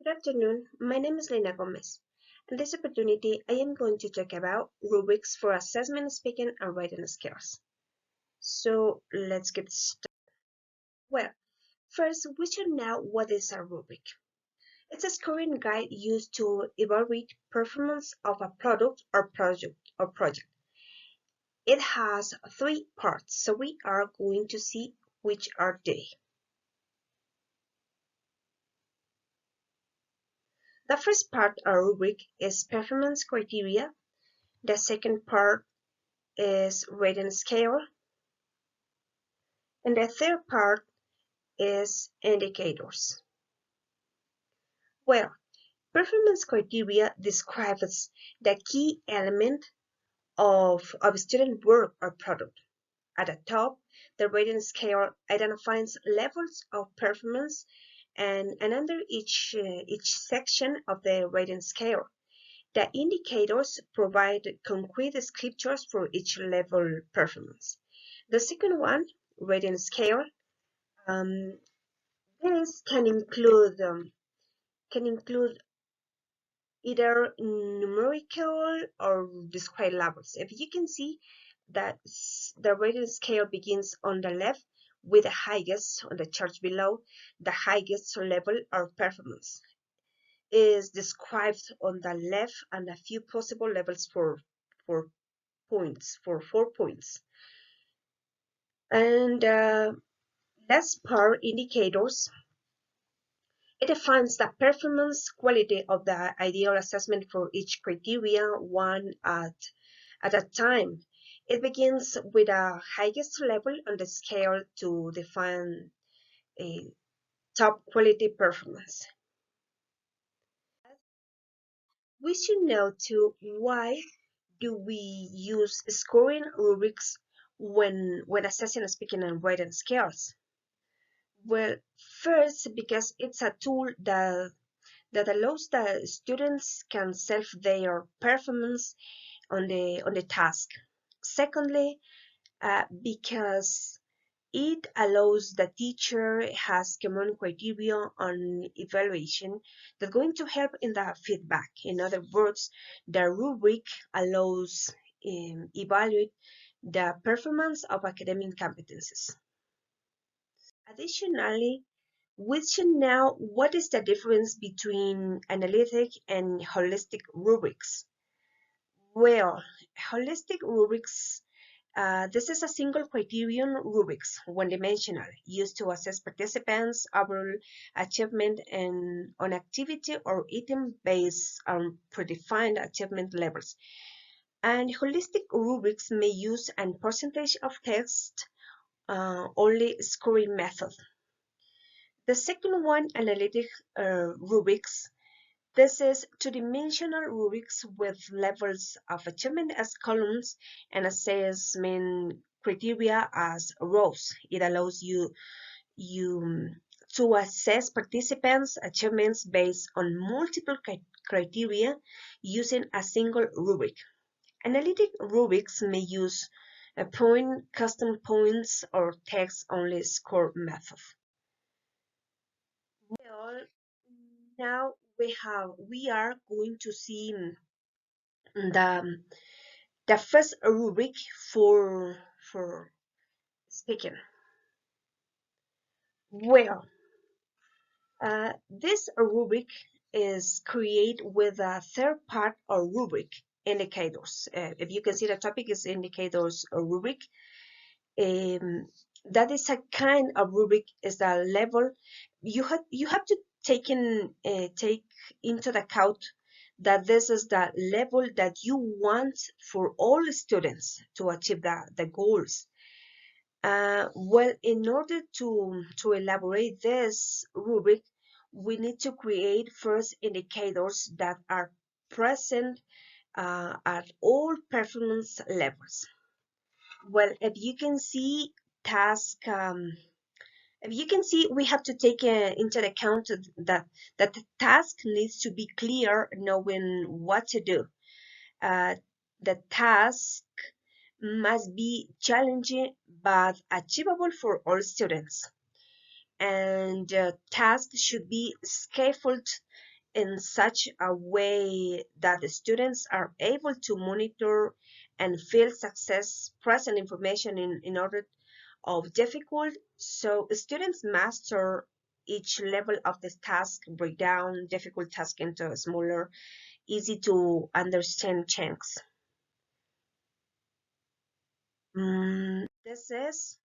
Good afternoon, my name is Lena Gomez. In this opportunity, I am going to talk about rubrics for assessment speaking and writing skills. So let's get started. Well, first, we should know what is a rubric. It's a scoring guide used to evaluate performance of a product or project. It has three parts, so we are going to see which are they. The first part of a rubric is performance criteria. The second part is rating scale, and the third part is indicators. Well, performance criteria describes the key element of student work or product. At the top, the rating scale identifies levels of performance, and under each section of the rating scale, the indicators provide concrete descriptors for each level performance. The second one, rating scale, this can include either numerical or discrete levels. If you can see that the rating scale begins on the left with the highest on the chart below, the highest level of performance is described on the left and a few possible levels for 4 points. And last part, indicators. It defines the performance quality of the ideal assessment for each criteria, one at a time. It begins with the highest level on the scale to define a top quality performance. We should know too, why do we use scoring rubrics when assessing speaking and writing skills? Well, first, because it's a tool that allows the students can self their performance on the task. Secondly, because it allows the teacher has common criteria on evaluation that's going to help in the feedback. In other words, the rubric allows evaluate the performance of academic competencies. Additionally, we should know what is the difference between analytic and holistic rubrics. Well, holistic rubrics, this is a single criterion rubrics, one-dimensional, used to assess participants' overall achievement and on activity or item based on predefined achievement levels. And holistic rubrics may use a percentage of text only scoring method. The second one, analytic rubrics. This is two-dimensional rubrics with levels of achievement as columns and assessment criteria as rows. It allows you to assess participants' achievements based on multiple criteria using a single rubric. Analytic rubrics may use a point, custom points, or text-only score method. Well, now we are going to see the first rubric for speaking. Well, this rubric is created with a third part of rubric, indicators. If you can see, the topic is indicators rubric. That is a kind of rubric, is the level you have to take into account that this is the level that you want for all students to achieve the goals. Well, in order to elaborate this rubric, we need to create first indicators that are present at all performance levels. Well, if you can see task, we have to take into account that the task needs to be clear, knowing what to do. The task must be challenging but achievable for all students. And tasks should be scaffolded in such a way that the students are able to monitor and feel success present information in order of difficult. So students master each level of the task, break down difficult task into smaller, easy to understand chunks. This is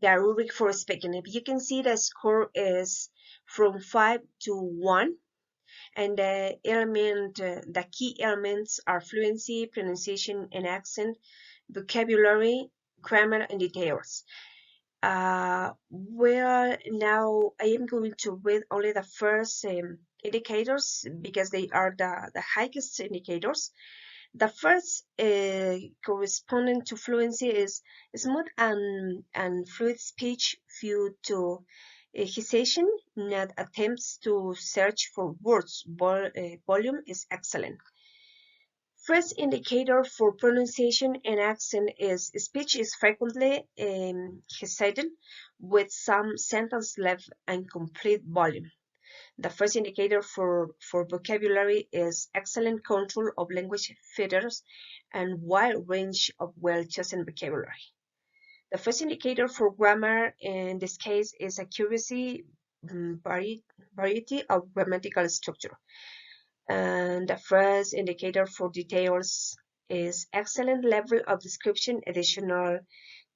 the rubric for speaking. If you can see, the score is from 5 to 1, and the key elements are fluency, pronunciation and accent, vocabulary, grammar and details. Well, now I am going to read only the first indicators because they are the highest indicators. The first corresponding to fluency is smooth and fluid speech due to hesitation, not attempts to search for words. Volume is excellent. First indicator for pronunciation and accent is speech is frequently hesitant with some sentence left incomplete volume. The first indicator for vocabulary is excellent control of language features and wide range of well-chosen vocabulary. The first indicator for grammar in this case is accuracy, variety of grammatical structure. And the first indicator for details is excellent level of description, additional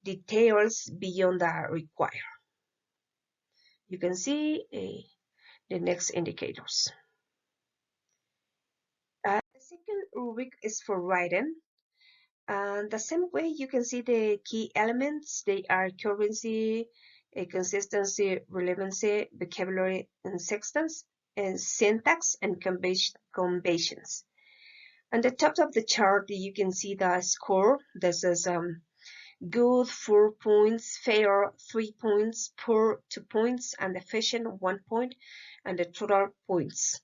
details beyond the required. You can see the next indicators. The second rubric is for writing. And the same way you can see the key elements, they are currency, consistency, relevancy, vocabulary, and syntax, and combinations. On the top of the chart, you can see the score. This is good 4 points, fair 3 points, poor 2 points, and efficient 1 point, and the total points.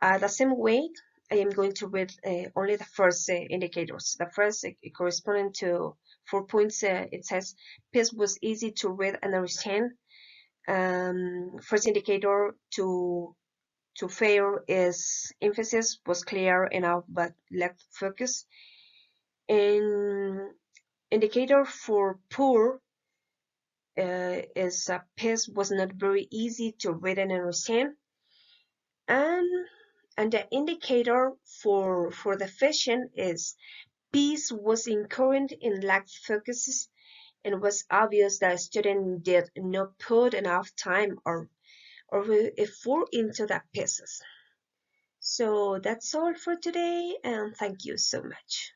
The same way, I am going to read only the first indicators. The first corresponding to 4 points, it says, piece was easy to read and understand. First indicator to fail is emphasis was clear enough but lacked focus. And indicator for poor is a piece was not very easy to read and understand. And the indicator for the efficient is piece was incoherent and lacked focuses, and was obvious that a student did not put enough time or effort into the pieces. So that's all for today, and thank you so much.